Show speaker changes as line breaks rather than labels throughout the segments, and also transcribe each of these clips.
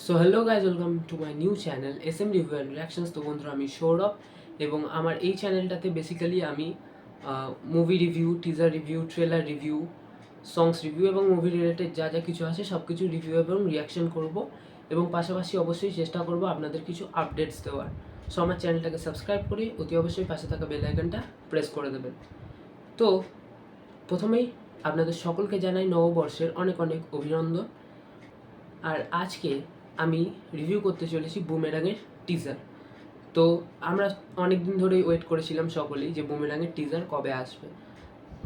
So hello guys, welcome to my new channel SM review and reactions. তো বন্ধুরা, আমি সৌরভ এবং আমার এই চ্যানেলটাতে বেসিক্যালি আমি movie review, teaser review, trailer review, songs review এবং মুভি রিলেটেড যা যা কিছু আছে সব কিছু রিভিউ এবং রিয়াকশন করব এবং পাশাপাশি অবশ্যই চেষ্টা করব আপনাদের কিছু আপডেটস দেওয়ার। সো আমার চ্যানেলটাকে সাবস্ক্রাইব করে অতি অবশ্যই পাশে থাকা বেল আইকনটা প্রেস করে দেবেন। তো প্রথমেই আপনাদের সকলকে জানাই নববর্ষের অনেক অনেক অভিনন্দন। আর আজকে আমি রিভিউ করতে চলেছি বুমেরাংয়ের টিজার। তো আমরা অনেক দিন ধরেই ওয়েট করেছিলাম সকলেই যে বুমেরাংয়ের টিজার কবে আসবে,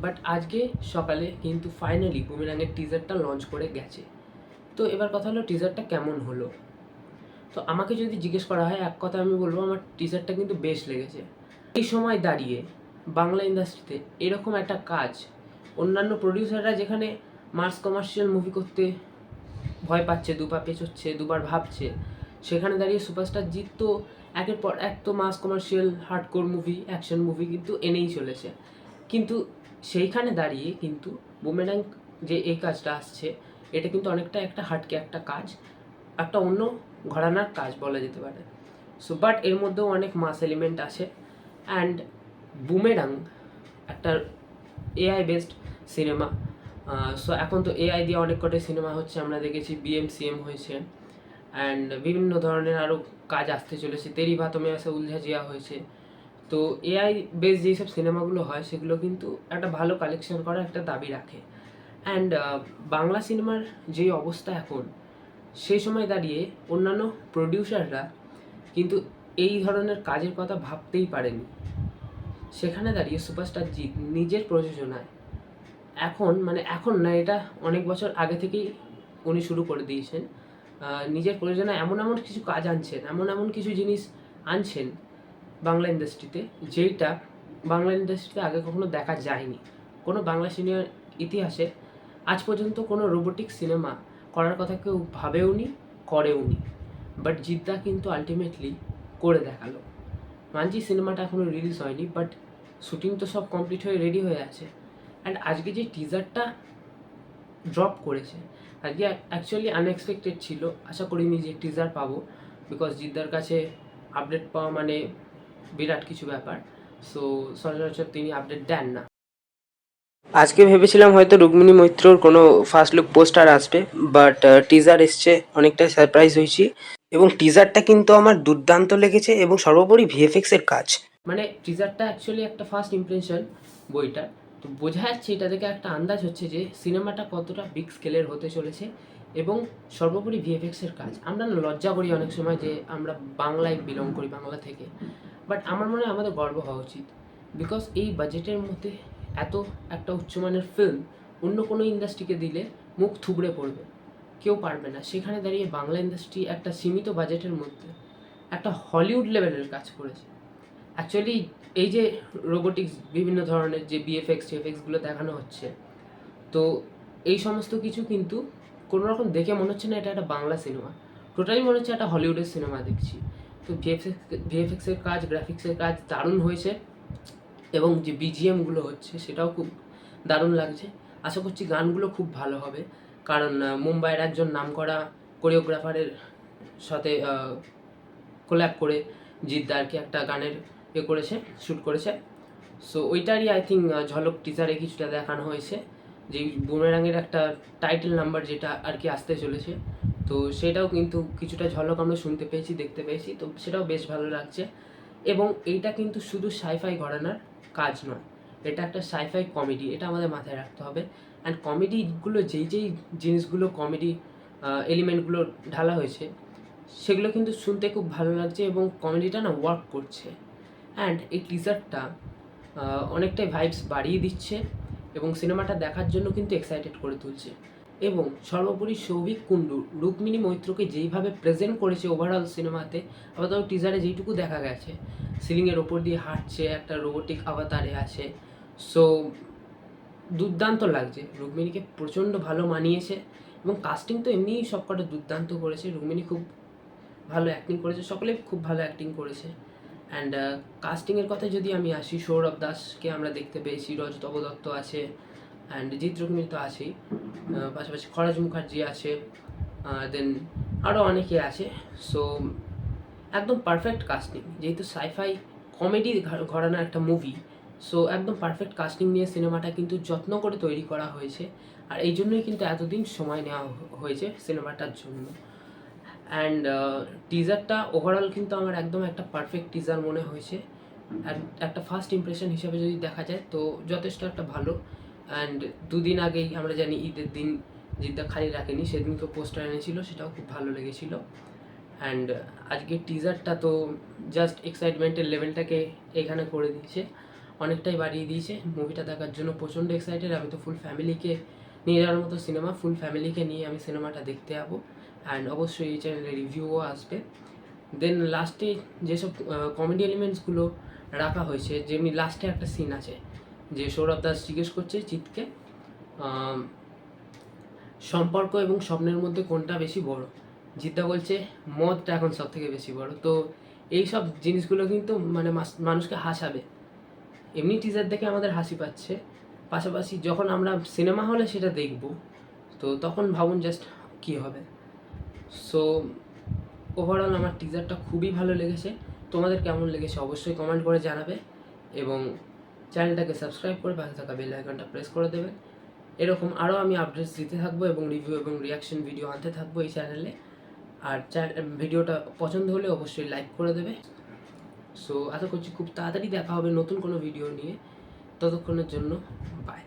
বাট আজকে সকালে কিন্তু ফাইনালি বুমেরাংয়ের টিজারটা লঞ্চ করে গেছে। তো এবার কথা হলো টিজারটা কেমন হলো। তো আমাকে যদি জিজ্ঞেস করা হয়, এক কথা আমি বলবো আমার টিজারটা কিন্তু বেশ লেগেছে। এই সময় দাঁড়িয়ে বাংলা ইন্ডাস্ট্রিতে এরকম একটা কাজ, অন্যান্য প্রডিউসাররা যেখানে মাস কমার্শিয়াল মুভি করতে ভয় পাচ্ছে, দুপা পেছোচ্ছে, দুবার ভাবছে, সেখানে দাঁড়িয়ে সুপারস্টার জিৎ তো একের পর এক তো mass commercial hardcore movie, action movie কিন্তু এনেই চলেছে। কিন্তু সেইখানে দাঁড়িয়ে কিন্তু বুমেরাং যে এই কাজটা আসছে, এটা কিন্তু অনেকটা একটা হাটকে একটা কাজ, একটা অন্য ঘরানার কাজ বলা যেতে পারে। সো বাট এর মধ্যেও অনেক মাস এলিমেন্ট আছে। অ্যান্ড বুমেরাং একটা AI বেসড সিনেমা। সো এখন তো AI দিয়ে অনেক কটাই সিনেমা হচ্ছে, আমরা দেখেছি BMCM হয়েছে, অ্যান্ড বিভিন্ন ধরনের আরও কাজ আসতে চলেছে, তেরি বাতমে আসে উলঝা জিয়া হয়েছে। তো AI বেস যেসব সিনেমাগুলো হয় সেগুলো কিন্তু একটা ভালো কালেকশন করার একটা দাবি রাখে। অ্যান্ড বাংলা সিনেমার যেই অবস্থা এখন, সেই সময় দাঁড়িয়ে অন্যান্য প্রডিউসাররা কিন্তু এই ধরনের কাজের কথা ভাবতেই পারেনি। সেখানে দাঁড়িয়ে সুপারস্টার জিৎ নিজের প্রযোজনায় এখন না, এটা অনেক বছর আগে থেকেই উনি শুরু করে দিয়েছেন, নিজের প্রয়োজনায় এমন এমন কিছু কাজ আনছেন, এমন এমন কিছু জিনিস আনছেন বাংলা ইন্ডাস্ট্রিতে, যেইটা বাংলা ইন্ডাস্ট্রিতে আগে কখনো দেখা যায়নি। কোনো বাংলা সিনেমার ইতিহাসে আজ পর্যন্ত কোনো রোবোটিক সিনেমা করার কথা কেউ ভাবেওনি, করেওনি। বাট জিদ্দা কিন্তু আলটিমেটলি করে দেখালো। মানছি সিনেমাটা এখনও রিলিজ হয়নি, বাট শ্যুটিং তো সব কমপ্লিট হয়ে রেডি হয়ে আছে। অ্যান্ড আজকে যে টিজারটা ড্রপ করেছে, আজকে অ্যাকচুয়ালি আনএক্সপেক্টেড ছিল। আশা করিনি যে টিজার পাবো, বিকজ জিদ্দার কাছে আপডেট পাওয়া মানে বিরাট কিছু ব্যাপার। সো সচরাচর তিনি আপডেট দেন না। আজকে ভেবেছিলাম হয়তো রুক্মিণী মৈত্রর কোনো ফার্স্ট লুক পোস্টার আসবে, বাট টিজার এসছে, অনেকটাই সারপ্রাইজ হয়েছি। এবং টিজারটা কিন্তু আমার দুর্দান্ত লেগেছে, এবং সর্বোপরি VFX এর কাজ, মানে টিজারটা অ্যাকচুয়ালি একটা ফার্স্ট ইমপ্রেশন বইটা। তো বোঝা যাচ্ছে, এটা থেকে একটা আন্দাজ হচ্ছে যে সিনেমাটা কতটা বিগ স্কেলের হতে চলেছে। এবং সর্বোপরি VFX এর কাজ, আমরা না লজ্জা করি অনেক সময় যে আমরা বাংলায় বিলং করি, বাংলা থেকে। বাট আমার মনে হয় আমাদের গর্ব হওয়া উচিত, বিকজ এই বাজেটের মধ্যে এত একটা উচ্চমানের ফিল্ম অন্য কোনো ইন্ডাস্ট্রিকে দিলে মুখ থুবড়ে পড়বে, কেউ পারবে না। সেখানে দাঁড়িয়ে বাংলা ইন্ডাস্ট্রি একটা সীমিত বাজেটের মধ্যে একটা হলিউড লেভেলের কাজ করেছে। অ্যাকচুয়ালি এই যে রোবোটিক্স, বিভিন্ন ধরনের যে BFX-TFXগুলো দেখানো হচ্ছে, তো এই সমস্ত কিছু কিন্তু কোনো রকম দেখে মনে হচ্ছে না এটা একটা বাংলা সিনেমা, টোটালি মনে হচ্ছে একটা হলিউডের সিনেমা দেখছি। তো ভিএফএক্সের কাজ, গ্রাফিক্সের কাজ দারুণ হয়েছে, এবং যে BGMগুলো হচ্ছে সেটাও খুব দারুণ লাগছে। আশা করছি গানগুলো খুব ভালো হবে, কারণ মুম্বাইয়ের একজন নামকরা কোরিওগ্রাফারের সাথে কোল্যাব করে জিদ্দা আর কি একটা গানের করেছে, শ্যুট করেছে। সো ওইটারই আই থিঙ্ক ঝলক টিজারে কিছুটা দেখানো হয়েছে, যে বুমেরাংয়ের একটা টাইটেল নাম্বার যেটা আর কি আসতে চলেছে। তো সেটাও কিন্তু কিছুটা ঝলক আমরা শুনতে পেয়েছি, দেখতে পেয়েছি, তো সেটাও বেশ ভালো লাগছে। এবং এইটা কিন্তু শুধু সাইফাই ঘরানার কাজ নয়, এটা একটা সাইফাই কমেডি, এটা আমাদের মাথায় রাখতে হবে। অ্যান্ড কমেডিগুলো যেই জিনিসগুলো, কমেডি এলিমেন্টগুলো ঢালা হয়েছে, সেগুলো কিন্তু শুনতে খুব ভালো লাগছে, এবং কমেডিটা না ওয়ার্ক করছে। অ্যান্ড এই টিজারটা অনেকটাই ভাইবস বাড়িয়ে দিচ্ছে, এবং সিনেমাটা দেখার জন্য কিন্তু এক্সাইটেড করে তুলছে। এবং সর্বোপরি সৌভিক কুণ্ডু রুক্মিণী মৈত্রকে যেইভাবে প্রেজেন্ট করেছে ওভারঅল সিনেমাতে, আপাতত টিজারে যেইটুকু দেখা গেছে, সিলিংয়ের ওপর দিয়ে হাঁটছে, একটা রোবোটিক আভাতারে আছে। সো দুর্দান্ত লাগছে, রুক্মিণীকে প্রচণ্ড ভালো মানিয়েছে। এবং কাস্টিং তো এমনিই সবকটা দুর্দান্ত করেছে, রুক্মিণী খুব ভালো অ্যাক্টিং করেছে, সকলে খুব ভালো অ্যাক্টিং করেছে। অ্যান্ড কাস্টিংয়ের কথায় যদি আমি আসি, সৌরভ দাসকে আমরা দেখতে পেয়েছি, রজতব দত্ত আছে, অ্যান্ড জিৎ রুক্মিণী তো আছেই, পাশাপাশি খরাজ মুখার্জি আছে, দেন আরও অনেকে আছে। সো একদম পারফেক্ট কাস্টিং, যেহেতু সাইফাই কমেডি ঘরানার একটা মুভি, সো একদম পারফেক্ট কাস্টিং নিয়ে সিনেমাটা কিন্তু যত্ন করে তৈরি করা হয়েছে। আর এই জন্যই কিন্তু এতদিন সময় নেওয়া হয়েছে সিনেমাটার জন্য। অ্যান্ড টিজারটা ওভারঅল কিন্তু আমার একদম একটা পারফেক্ট টিজার মনে হয়েছে। অ্যান্ড একটা ফার্স্ট ইমপ্রেশন হিসেবে যদি দেখা যায় তো যথেষ্ট একটা ভালো। অ্যান্ড দুদিন আগেই আমরা জানি ঈদের দিন জিদ্দা খালি রাখেনি, সেদিনকে পোস্টার এনেছিল, সেটাও খুব ভালো লেগেছিল। অ্যান্ড আজকের টিজারটা তো জাস্ট এক্সাইটমেন্টের লেভেলটাকে এখানে করে দিয়েছে, অনেকটাই বাড়িয়ে দিয়েছে। মুভিটা দেখার জন্য প্রচণ্ড এক্সাইটেড। আমি তো ফুল ফ্যামিলিকে নিয়ে যাওয়ার মতো সিনেমা, ফুল ফ্যামিলিকে নিয়ে আমি সিনেমাটা দেখতে যাবো। অ্যান্ড অবশ্যই এই চ্যানেলে রিভিউও আসবে। দেন লাস্টে যেসব কমেডি এলিমেন্টসগুলো রাখা হয়েছে, যেমনি লাস্টে একটা সিন আছে যে সৌরভ দাস জিজ্ঞেস করছে জিতকে সম্পর্ক এবং স্বপ্নের মধ্যে কোনটা বেশি বড়, জিদ্দা বলছে মদটা এখন সব থেকে বেশি বড়। তো এই সব জিনিসগুলো কিন্তু মানে মানুষকে হাসাবে। এমনি টিজার দেখে আমাদের হাসি পাচ্ছে, পাশাপাশি যখন আমরা সিনেমা হলে সেটা দেখব তো তখন ভাবুন জাস্ট কী হবে। সো ওভারঅল আমার টিজারটা খুবই ভালো লেগেছে। তোমাদের কেমন লেগেছে অবশ্যই কমেন্ট করে জানাবে, এবং চ্যানেলটাকে সাবস্ক্রাইব করে পাশে থাকা বেল আইকনটা প্রেস করে দেবে। এরকম আরও আমি আপডেটস দিতে থাকবো এবং রিভিউ এবং রিয়াকশন ভিডিও আনতে থাকবো এই চ্যানেলে। আর ভিডিওটা পছন্দ হলে অবশ্যই লাইক করে দেবে। সো আশা করছি খুব তাড়াতাড়ি দেখা হবে নতুন কোনো ভিডিও নিয়ে। ততক্ষণের জন্য বাই।